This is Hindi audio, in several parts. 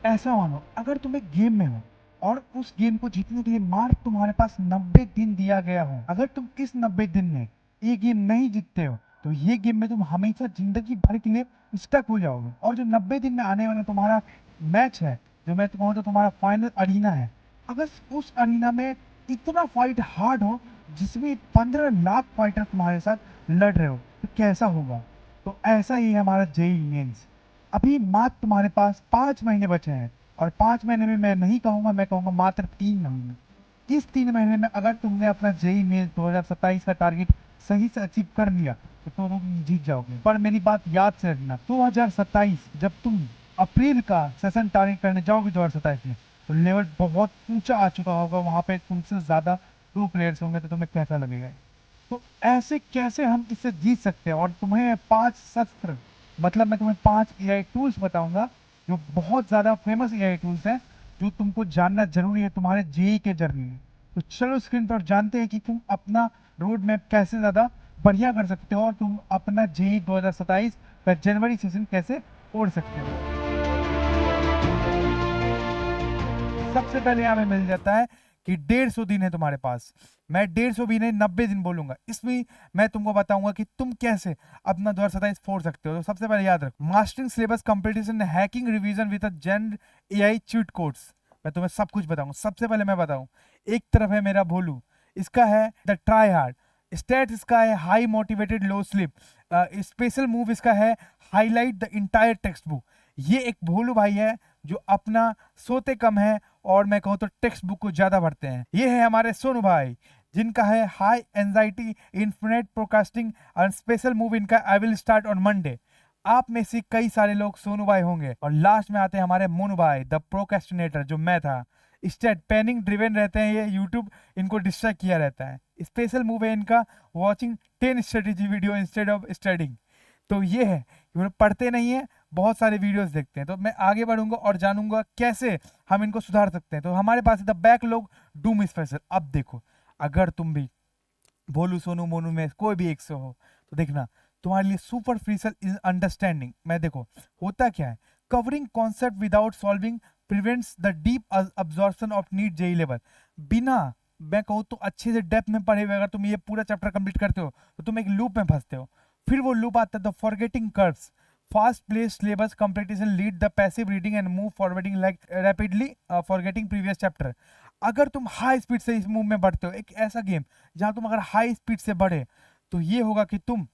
ऐसा मानो अगर तुम एक गेम में हो और उस गेम को जीतने के लिए मार्क तुम्हारे पास 90 दिन दिया गया हो, अगर तुम इस 90 दिन में ये गेम नहीं जीतते हो तो ये गेम में तुम हमेशा जिंदगी भर के लिए स्टक हो जाओगे। और जो 90 दिन में आने वाला तुम्हारा मैच है, जो मैं कहूँ तो तुम्हारा फाइनल अरीना है, अगर उस अरीना में इतना फाइट हार्ड हो जिसमें 15 लाख फाइटर तुम्हारे साथ लड़ रहे हो तो कैसा होगा। तो ऐसा ही है हमारा जेई मेंस। अभी मात्र तुम्हारे पास 5 महीने बचे हैं, और 5 महीने में मैं नहीं कहूंगा, मैं कहूंगा मात्र 3 महीने। इस 3 महीने में अगर तुमने अपना जेई मेंस 2027 का टारगेट सही से अचीव कर लिया तो तुम जीत जाओगे। पर मेरी बात याद से रखना, 2027 जब तुम अप्रैल का सेशन टारगेट करने जाओगे 2027 में, तो लेवल बहुत ऊंचा आ चुका होगा, वहां पे तुमसे ज्यादा 2 प्लेयर्स होंगे, तो तुम्हें कैसा लगेगा। तो ऐसे कैसे हम इससे जीत सकते हैं। और तुम्हें 5 शस्त्र, मतलब मैं तुम्हें 5 एआई टूल्स बताऊंगा जो बहुत ज्यादा फेमस एआई टूल्स हैं, जो तुमको जानना जरूरी है तुम्हारे जेई के जर्नी में। तो चलो स्क्रीन पर जानते हैं कि तुम अपना रोड मैप कैसे ज्यादा बढ़िया कर सकते हो और तुम अपना जेई 2027 का जनवरी सेशन कैसे ओढ़ सकते हो। सबसे पहले हमें मिल जाता है कि 150 दिन है तुम्हारे पास। मैं 150 भी नहीं 90 दिन बोलूंगा, इसमें मैं तुमको बताऊंगा कि तुम कैसे अपना 2027 फोड़ सकते हो। तो सबसे पहले याद रख, mastering syllabus competition, hacking revision with gen AI cheat codes. मैं तुम्हें सब कुछ बताऊंगा। सबसे पहले मैं बताऊं, एक तरफ है मेरा भोलू, इसका है द ट्राई हार्ड स्टेट, इसका है हाई मोटिवेटेड लो स्लिप, स्पेशल मूव इसका है highlight the entire text book. ये एक भोलू भाई है जो अपना सोते कम है और मैं कहूँ तो टेक्स्ट बुक को ज्यादा भरते हैं। ये है हमारे सोनू भाई, जिनका है हाई एंजाइटी इन्फिनेट प्रोकास्टिंग और स्पेशल मूव इनका I will start on Monday. आप में से कई सारे लोग सोनू भाई होंगे। और लास्ट में आते हैं हमारे मोनू भाई द प्रोकेस्टिनेटर, जो मैं था। स्टेट पैनिंग ड्रिवन रहते हैं, ये यूट्यूब इनको डिस्ट्रैक्ट किया रहता है। स्पेशल मूव है इनका watching 10 strategy video instead of studying. तो ये है कि वो पढ़ते नहीं है, बहुत सारे वीडियोस देखते हैं। तो मैं आगे बढ़ूंगा और जानूंगा कैसे हम इनको सुधार सकते हैं। तो हमारे पास द बैकलॉग डूम स्पेशल। अब देखो, अगर तुम भी भोलू सोनू मोनू में कोई भी एक से हो तो देखना, तुम्हारे लिए सुपरफिशियल इज अंडरस्टैंडिंग में देखो होता क्या है। Covering concept without solving prevents the deep absorption of NEET JEE level. बिना मैं कहूँ तो अच्छे से डेप्थ में पढ़े हुए अगर तुम ये पूरा चैप्टर कंप्लीट करते हो तो तुम एक लूप में फंसते हो। फिर वो लूप आता है the forgetting curves, fast place syllabus competition lead the passive reading and move forwarding like rapidly forgetting previous chapter. अगर तुम हाई स्पीड से इस मूव में बढ़ते हो, एक ऐसा गेम जहां तुम अगर हाई स्पीड से बढ़े तो ये होगा कि तुम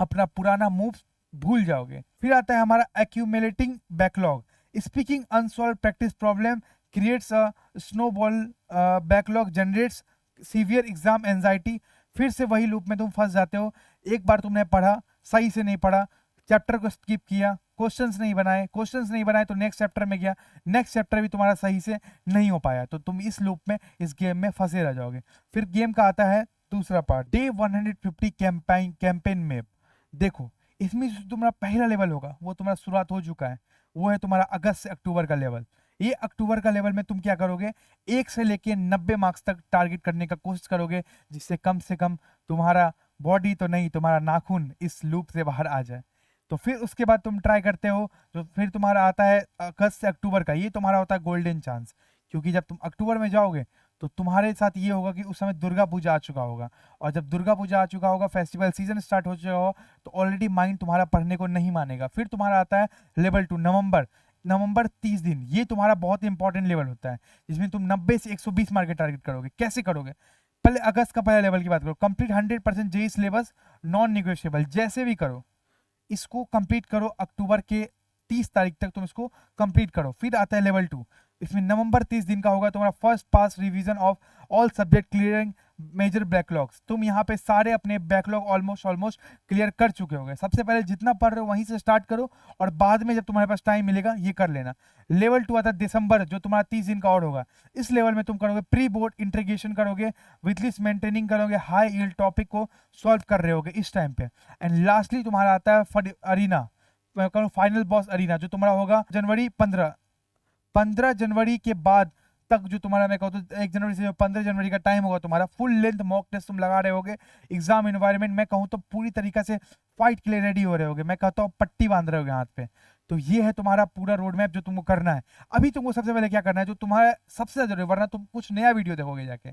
अपना पुराना मूव भूल जाओगे। फिर आता है हमारा accumulating backlog, speaking unsolve practice problem creates a snowball backlog generates severe exam anxiety. फिर से वही लूप में तुम फंस जाते हो। एक बार तुमने पढ़ा, सही से नहीं पढ़ा, चैप्टर को स्किप किया, क्वेश्चंस नहीं बनाए तो नेक्स्ट चैप्टर में गया, नेक्स्ट चैप्टर भी तुम्हारा सही से नहीं हो पाया, तो तुम इस लूप में इस गेम में फंसे रह जाओगे। फिर गेम का आता है दूसरा पार्ट, डे 150 कैंपेन मैप। देखो, इसमें जो तुम्हारा पहला लेवल होगा वो तुम्हारा शुरुआत हो चुका है, वो है तुम्हारा अगस्त से अक्टूबर का लेवल। ये अक्टूबर का लेवल में तुम क्या करोगे, 1 से लेके 90 मार्क्स तक टारगेट करने का कोशिश करोगे, जिससे कम से कम तुम्हारा बॉडी तो नहीं, तुम्हारा नाखून इस लूप से बाहर आ जाए। तो फिर उसके बाद तुम ट्राई करते हो, तो फिर तुम्हारा आता है अगस्त से अक्टूबर का, ये तुम्हारा होता है गोल्डन चांस। क्योंकि जब तुम अक्टूबर में जाओगे तो तुम्हारे साथ ये होगा कि उस समय दुर्गा पूजा आ चुका होगा, और जब दुर्गा पूजा आ चुका होगा, फेस्टिवल सीजन स्टार्ट हो चुका होगा, तो ऑलरेडी माइंड तुम्हारा पढ़ने को नहीं मानेगा। फिर तुम्हारा आता है लेवल 2 नवंबर। नवंबर 30 दिन, ये तुम्हारा बहुत इंपॉर्टेंट लेवल होता है, जिसमें तुम 90 से 120 मार्क के टारगेट करोगे। कैसे करोगे, पहले अगस्त का पहले लेवल की बात करो, complete 100% JEE syllabus non negotiable, जैसे भी करो इसको कंप्लीट करो। अक्टूबर के 30 तारीख तक तुम इसको कंप्लीट करो। फिर आता है लेवल 2, इसमें नवंबर 30 दिन का होगा तुम्हारा first pass revision of all subject clearing major backlogs. तुम यहाँ पे सारे अपने बैकलॉग ऑलमोस्ट क्लियर कर चुके होंगे। सबसे पहले जितना पढ़ रहे हो वहीं से स्टार्ट करो, और बाद में जब तुम्हारे पास टाइम मिलेगा ये कर लेना। लेवल 2 आता है दिसंबर, जो तुम्हारा 30 दिन का और होगा। इस लेवल में तुम करोगे प्री बोर्ड इंटीग्रेशन करोगे, विथ लिस्ट मेंटेनिंग करोगे, हाई यील्ड टॉपिक को सॉल्व कर रहे होगे इस टाइम पे। एंड लास्टली तुम्हारा आता है अरीना, फाइनल बॉस अरीना, जो तुम्हारा होगा जनवरी 15 जनवरी के बाद तक, जो तुम्हारा मैं कहूँ तो 1 जनवरी से 15 जनवरी का टाइम होगा तुम्हारा। फुल लेंथ मॉक टेस्ट तुम लगा रहे होगे, एग्जाम इन्वायरमेंट मैं कहूँ तो पूरी तरीके से फाइट के लिए रेडी हो रहे होगे। मैं कहता हूँ पट्टी बांध रहे होगे हाथ पे। तो ये है तुम्हारा पूरा रोड मैप जो तुमको करना है। अभी तुमको सबसे पहले क्या करना है, जो तुम्हारा सबसे ज्यादा जरूरी है, वरना तुम कुछ नया वीडियो देखोगे जाके।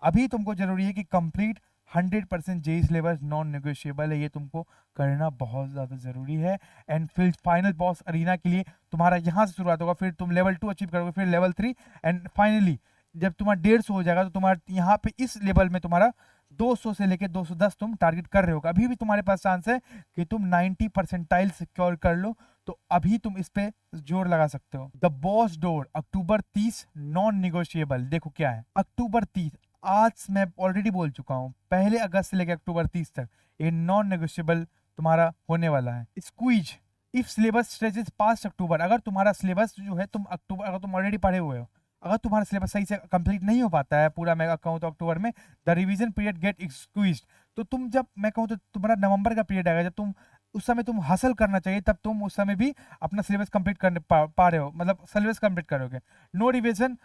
अभी तुमको जरूरी है कि complete 100% JEE syllabus non negotiable है, ये तुमको करना बहुत ज़्यादा ज़रूरी है। एंड फिर फाइनल बॉस अरीना के लिए तुम्हारा यहाँ से शुरुआत होगा, फिर तुम लेवल 2 अचीव करोगे, फिर लेवल 3, एंड फाइनली जब तुम्हारा 150 हो जाएगा तो तुम्हारा यहाँ पे इस लेवल में तुम्हारा 200 से लेके 210 तुम टारगेट कर रहे हो। अभी भी तुम्हारे पास चांस है कि तुम 90 परसेंटाइल सिक्योर कर लो, तो अभी तुम इस पे जोर लगा सकते हो। The boss door October 30 non negotiable. देखो क्या है अक्टूबर 30, आज मैं ऑलरेडी बोल चुका हूँ, पहले अगस्त से लेकर अक्टूबर 30 तक ये नॉन नेगोशिएबल तुम्हारा होने वाला है। Squeeze if syllabus stretches past October, अगर तुम्हारा सिलेबस जो है तुम अक्टूबर, अगर तुम ऑलरेडी पढ़े हुए हो, अगर तुम्हारा सिलेबस सही से कंप्लीट नहीं हो पाता है पूरा, मैं कहूँ तो अक्टूबर में the revision period get squeezed, तो तुम जब मैं कहूँ तो तुम्हारा नवंबर का पीरियड आएगा, जब तुम उस समय तुम हासिल करना चाहिए, तब तुम उस समय भी अपना सिलेबस कंप्लीट करने पा रहे हो, मतलब सिलेबस कंप्लीट करोगे। No revision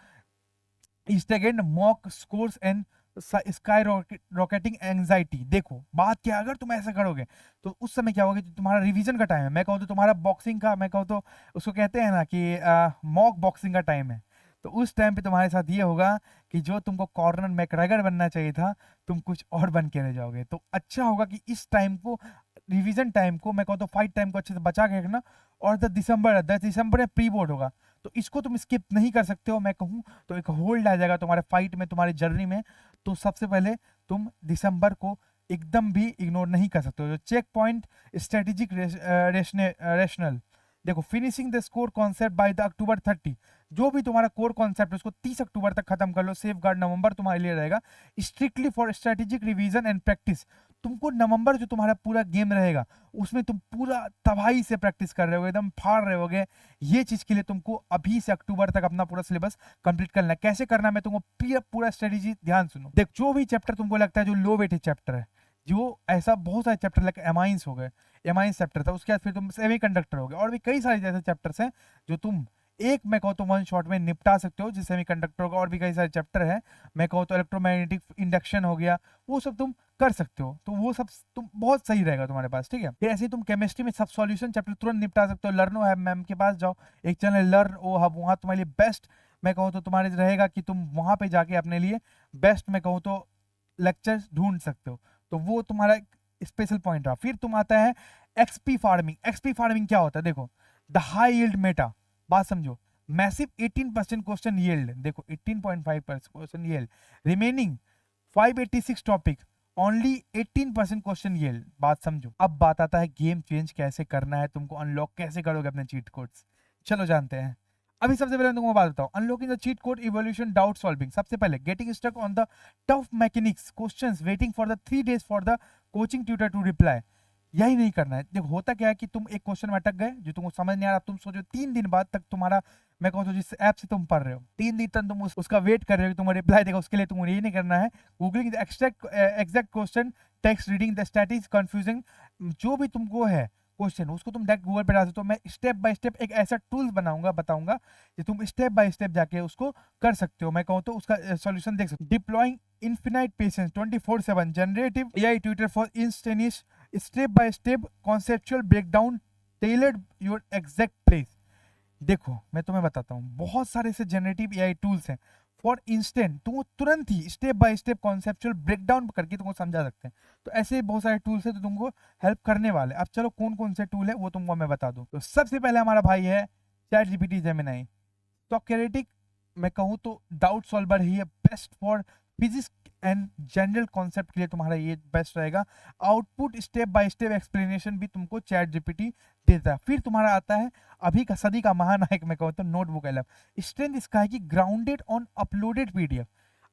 stagnant mock scores and skyrocketing anxiety. देखो बात क्या, अगर तुम ऐसा करोगे तो उस समय क्या होगा कि तुम्हारा रिवीजन का टाइम है, मैं कहूँ तो तुम्हारा बॉक्सिंग का, मैं कहूँ तो उसको कहते हैं ना कि मॉक बॉक्सिंग का टाइम है, तो उस टाइम पे तुम्हारे साथ ये होगा कि जो तुमको कॉर्नर मैकग्रेगर बनना चाहिए था, तुम कुछ और बन के रह जाओगे। तो अच्छा होगा कि इस टाइम को, रिवीजन टाइम को, मैं कहूँ तो फाइट टाइम को अच्छे से बचा के रखना। और 10 दिसंबर में प्री बोर्ड होगा, तो इसको तुम स्किप नहीं कर सकते हो। मैं कहूँ तो एक होल्ड आ जाएगा तुम्हारे फाइट में, तुम्हारी जर्नी में, तो सबसे पहले तुम दिसंबर को एकदम भी इग्नोर नहीं कर सकते हो। जो चेक पॉइंट स्ट्रेटेजिक रेशनल, देखो finishing the score concept by the October 30, जो भी तुम्हारा कोर कॉन्सेप्ट है उसको 30 अक्टूबर तक खत्म कर लो। सेफ गार्ड नवंबर तुम्हारे लिए रहेगा strictly for strategic revision and practice. तुमको नवंबर जो तुम्हारा पूरा गेम रहेगा उसमें तुम पूरा तबाही से प्रैक्टिस कर रहे होगे, एकदम फाड़ रहे होगे। ये चीज के लिए तुमको अभी से अक्टूबर तक अपना पूरा सिलेबस कंप्लीट करना है। कैसे करना है मैं तुमको पूरा स्ट्रेटेजी, ध्यान सुनो। देख जो भी चैप्टर तुमको लगता है जो लो वेटेज चैप्टर है, जो ऐसा बहुत सारे चैप्टर लाइक एमाइंस हो गए, एमाइंस चैप्टर था, उसके बाद फिर तुम सेमी कंडक्टर हो गए, और भी कई सारे जैसे चैप्टर्स हैं जो तुम एक, मैं कहूँ तो वन शॉट में निपटा सकते हो, जैसे सेमी कंडक्टर होगा, और भी कई सारे चैप्टर है, मैं कहूँ तो इलेक्ट्रोमैग्नेटिक इंडक्शन हो गया, वो सब तुम कर सकते हो। तो वो सब तुम बहुत सही रहेगा तुम्हारे पास, ठीक है। फिर ऐसे ही तुम केमिस्ट्री में सब सॉल्यूशन चैप्टर तुरंत निपटा सकते हो। लर्नो है मैम के पास जाओ, एक चैनल लर्न ओ हब, वहाँ तुम्हारे लिए बेस्ट, मैं कहूँ तो तुम्हारे रहेगा कि तुम वहाँ पे जाके अपने लिए बेस्ट, मैं कहूँ तो लेक्चर्स ढूंढ सकते हो। तो वो तुम्हारा स्पेशल पॉइंट रहा। फिर तुम आता है एक्सपी फार्मिंग। एक्सपी फार्मिंग क्या होता है, देखो द हाई यील्ड मेटा, बात समझो, मैसिव 18% क्वेश्चन यील्ड, देखो 18.5% question yield, remaining 586 topic, only 18% question yield, बात समझो। अब बात आता है गेम चेंज कैसे करना है, तुमको अनलॉक कैसे करोगे अपने चीट कोड्स, चलो जानते हैं। अभी सबसे पहले मैं तुमको बात बताऊं, unlocking the cheat code evolution doubt solving. सबसे पहले getting stuck on the tough mechanics questions waiting for the 3 days for the coaching tutor to reply. यही नहीं करना है। देखो होता क्या है कि तुम एक क्वेश्चन में अटक गए जो तुमको समझ नहीं आ रहा, तुम सोचो 3 दिन बाद तक तुम्हारा, मैं कहूँ तो जिस ऐप से तुम पढ़ रहे हो, 3 दिन तक तुम उसका वेट कर रहे हो, तुम्हारा रिप्लाई देगा, उसके लिए तुमको यही नहीं करना है। Googling the exact question, text reading the statics confusing, जो भी तुमको है क्वेश्चन उसको तुम डायरेक्ट गूगल पे डाल सकते हो। मैं स्टेप बाय स्टेप एक ऐसा टूल्स बनाऊंगा, बताऊंगा कि तुम स्टेप बाय स्टेप जाके उसको कर सकते हो, मैं कहूँ तो उसका सॉल्यूशन देख सकते हो। Deploying infinite patience 24/7 generative AI tutor for instantaneous step by step conceptual breakdown tailored your exact place. देखो मैं तुम्हें बताता हूँ, बहुत सारे ऐसे जनरेटिव एआई टूल्स हैं, फॉर इंस्टेंट तुम तुरंत ही step by step conceptual breakdown करके तुमको समझा सकते हैं। तो ऐसे बहुत सारे टूल्स हैं तो तुमको हेल्प करने वाले। अब चलो कौन कौन से टूल है वो तुमको मैं बता दूं। तो सबसे पहले हमारा भाई है चैट जीपीटी जेमिनाई। सॉक्रेटिक, मैं कहूँ तो डाउट सॉल्वर ही है, best for physics and general concept के लिए तुम्हारा ये बेस्ट रहेगा। Output step by step explanation भी तुमको चैट जीपीटी देता है। फिर तुम्हारा आता है अभी का सदी का महानायक, मैं कहूँ तो नोटबुक एलएम। स्ट्रेंथ इसका है कि ग्राउंडेड ऑन अपलोडेड पीडीएफ।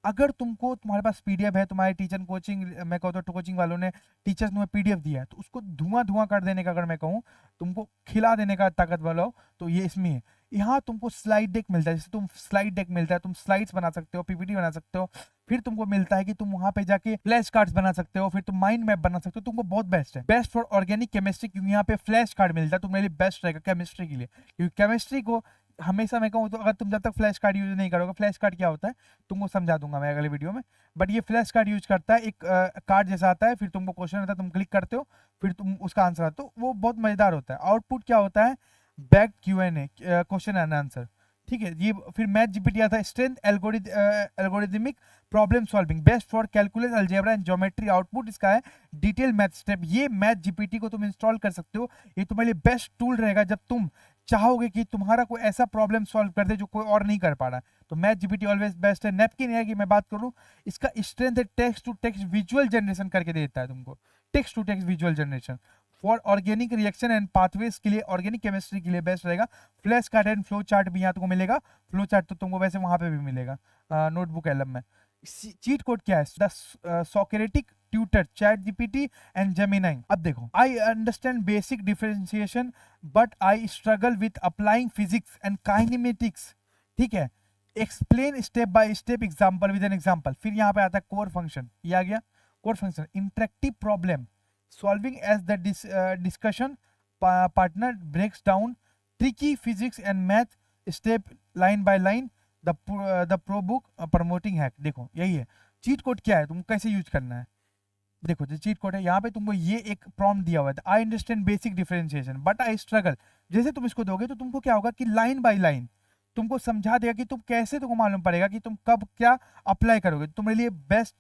अगर तुमको, तुम्हारे पास पीडीएफ है, तुम्हारे टीचर कोचिंग, मैं कहूँ तो कोचिंग वालों ने टीचर्स तुम्हें पीडीएफ दिया है, तो उसको धुआं धुआं कर देने का, अगर मैं कहूँ तुमको खिला देने का ताकत वाला हो, तो ये इसमें है। यहाँ तुमको स्लाइड डेक मिलता है, जैसे तुम स्लाइड डेक मिलता है, तुम स्लाइड्स बना सकते हो, पीपीटी बना सकते हो। फिर तुमको मिलता है कि तुम वहां पे जाके फ्लैश कार्ड्स बना सकते हो, फिर तुम माइंड मैप बना सकते हो। तुमको बहुत बेस्ट है, बेस्ट फॉर ऑर्गेनिक केमिस्ट्री, क्योंकि यहाँ पे फ्लैश कार्ड मिलता है, तुम्हारे लिए बेस्ट रहेगा केमिस्ट्री के लिए। क्योंकि केमिस्ट्री को हमेशा मैं कहूँ तो अगर तुम जब तक फ्लैश कार्ड यूज नहीं करोगे, फ्लैश कार्ड क्या होता है तुमको समझा दूंगा मैं अगले वीडियो में, बट ये फ्लैश कार्ड यूज करता है, एक कार्ड जैसा आता है, फिर तुमको क्वेश्चन आता है, तुम क्लिक करते हो, फिर तुम उसका आंसर आता है, तो वो बहुत मजेदार होता है। आउटपुट क्या होता है, back Q&A, question and answer, ठीक है। ये फिर मैथ जीपीटी आता है, strength algorithmic problem solving, best for calculus, algebra and geometry. Output इसका है डिटेल मैथ स्टेप। ये मैथ जीपीटी को तुम इंस्टॉल कर सकते हो, ये तुम्हारे लिए बेस्ट टूल रहेगा जब तुम चाहोगे कि तुम्हारा कोई ऐसा प्रॉब्लम सॉल्व कर दे जो कोई और नहीं कर पा रहा है, तो मैथ जीपीटी ऑलवेज बेस्ट है। नैपकिन है कि मैं बात करूं, इसका स्ट्रेंथ है text to text visual generation करके देता है तुमको, text to text visual generation for organic reaction and pathways के लिए, ऑर्गेनिक केमिस्ट्री के लिए बेस्ट रहेगा। Flash card and flow chart भी यहाँ तुमको मिलेगा, फ्लो चार्ट तो तुमको वैसे वहां पे भी मिलेगा नोटबुक एलम में। चीट कोड क्या है, the Socratic tutor, chat GPT and Gemini. अब देखो, I understand basic differentiation but I struggle with applying physics and kinematics, ठीक है। Explain step by step example with an example. फिर यहाँ पे आता है कोर फंक्शन, ये आ गया core function. Interactive problem solving as the discussion partner breaks down tricky physics and math step line by line, the pro book promoting hack. देखो यही है चीट कोड, क्या है तुमको कैसे यूज करना है। देखो जो चीट कोड है यहाँ पे तुमको ये एक प्रॉम्प्ट दिया हुआ है, I understand basic differentiation but I struggle. जैसे तुम इसको दोगे तो तुमको क्या होगा कि लाइन बाय लाइन तुमको समझा देगा कि तुम कैसे, तुमको मालूम पड़ेगा कि तुम कब क्या अप्लाई करोगे, तुम्हारे लिए बेस्ट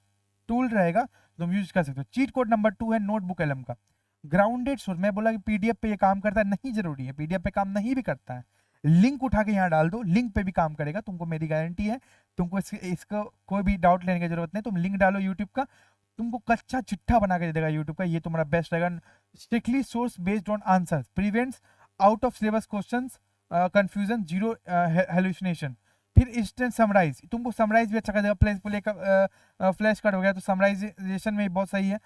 टूल रहेगा, तुम यूज कर सकते हो। चीट कोड नंबर 2 है नोटबुक एलम का, ग्राउंडेड सोर्स। मैं बोला कि पीडीएफ पे ये काम करता है, नहीं जरूरी है, पीडीएफ पे काम नहीं भी करता है। लिंक उठा के यहाँ डाल दो, लिंक पे भी काम करेगा, तुमको मेरी गारंटी है। तुमको इसका कोई भी डाउट लेने की जरूरत नहीं, तुम लिंक डालो यूट्यूब का, तुमको कच्चा चिट्ठा बना के दे देगा यूट्यूब का, ये तुम्हारा बेस्ट रहेगा। Strictly source based on answer, prevents out of syllabus questions, confusion, zero hallucination. फिर इंस्टेंट समराइज, तुमको समराइज भी अच्छा कर देगा, प्ले का फ्लैश कार्ड हो गया तो समराइजेशन में बहुत सही है।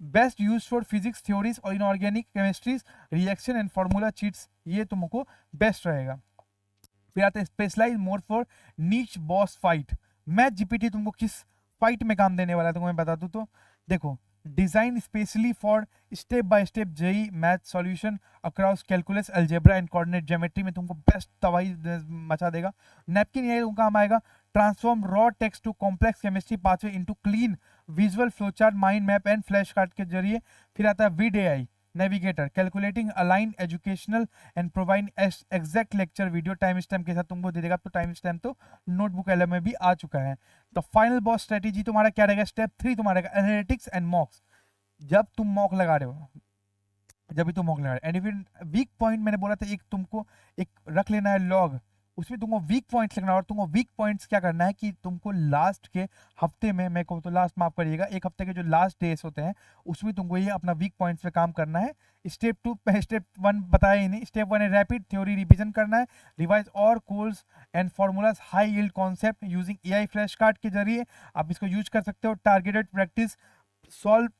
Best use for physics theories और inorganic chemistries, reaction and formula cheats, ये तुमको बेस्ट रहेगा। फिर आता है specialize more for niche boss fight. Math GPT तुमको किस फाइट में काम देने वाला है तुमको मैं बता दूं तो देखो, design specially for step by step JEE math solution across calculus, algebra and coordinate geometry में तुमको बेस्ट तबाही मचा देगा। नैपकिन ये तुमको काम आएगा, transform raw text to complex chemistry pathway into clean visual flowchart, mind map and flash card के जरिए। फिर आता है with AI navigator, calculating align educational and provide exact lecture video time stamp के साथ तुमको दे देगा। तो टाइम स्टैम्प तो नोटबुक एलएम में भी आ चुका है। तो फाइनल बॉस स्ट्रेटेजी तुम्हारा क्या रहेगा, स्टेप 3 तुम्हारा एनालिटिक्स एंड मॉक्स। जब तुम मॉक लगा रहे हो, जब भी तुम मॉक लगा रहे हो, एंड फिर वीक पॉइंट मैंने बोला था, एक तुमको एक रख लेना है लॉग, उसमें तुमको वीक पॉइंट्स लिखना है। और तुमको वीक पॉइंट्स क्या करना है कि तुमको लास्ट के हफ्ते में, मैं कहूँ तो लास्ट माफ करिएगा, एक हफ्ते के जो लास्ट डेज होते हैं उसमें तुमको ये अपना वीक पॉइंट्स पे काम करना है। स्टेप 2, स्टेप 1 बताया ही नहीं। स्टेप 1 है रैपिड थ्योरी रिविजन करना है, रिवाइज और course and formulas, high yield concept using AI flash card के जरिए आप इसको यूज कर सकते हो। Targeted practice, solve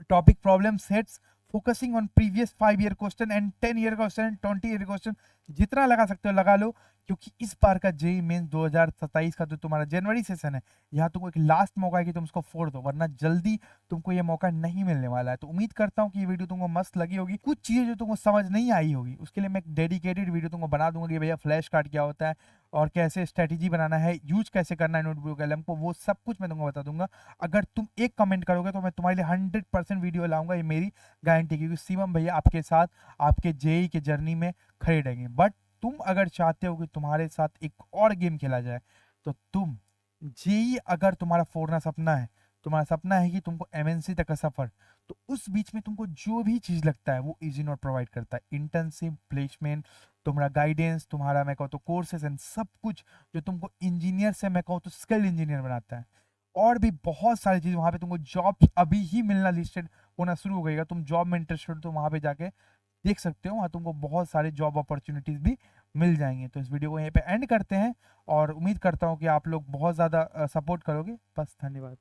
topic problem sets, focusing on previous 5 year question and 10 year question, 20 year question, जितना लगा सकते हो लगा लो, क्योंकि इस बार का जेई मेंस 2027 का जो तुम्हारा जनवरी सेशन है, यहाँ तुमको एक लास्ट मौका है कि तुम उसको फोड़ दो, वरना जल्दी तुमको ये मौका नहीं मिलने वाला है। तो उम्मीद करता हूँ कि ये वीडियो तुमको मस्त लगी होगी। कुछ चीजें जो तुमको समझ नहीं आई होगी उसके लिए मैं एक डेडिकेटेड वीडियो तुमको बना दूंगा कि भैया फ्लैश कार्ड क्या होता है और कैसे स्ट्रेटेजी बनाना है, यूज कैसे करना है नोटबुक एलएम को, वो सब कुछ मैं तुमको बता दूंगा। अगर तुम एक कमेंट करोगे तो मैं तुम्हारे लिए 100% वीडियो लाऊंगा, ये मेरी गारंटी, क्योंकि शिवम भैया आपके साथ आपके जेई के जर्नी में खड़े रहेंगे। बट तुम अगर चाहते हो कि तुम्हारे साथ एक और गेम खेला जाए, तो तुम जेई अगर तुम्हारा फोड़ना सपना है, तुम्हारा सपना है कि तुमको एमएनसी तक का सफर, तो उस बीच में तुमको जो भी चीज लगता है वो इजी नोट प्रोवाइड करता है। इंटर्नशिप, प्लेसमेंट, तुम्हारा गाइडेंस, तुम्हारा मैं कहूँ तो कोर्सेज एंड सब कुछ जो तुमको इंजीनियर से मैं कहूँ तो स्किल्ड इंजीनियर बनाता है। और भी बहुत सारी चीज़ वहाँ पे तुमको जॉब अभी ही मिलना लिस्टेड होना शुरू हो गएगा। तुम जॉब में इंटरेस्टेड हो तो वहाँ पे जाके देख सकते हो, वहाँ तुमको बहुत सारे जॉब अपॉर्चुनिटीज भी मिल जाएंगे। तो इस वीडियो को यहीं पे एंड करते हैं और उम्मीद करता हूँ कि आप लोग बहुत ज़्यादा सपोर्ट करोगे। बस धन्यवाद।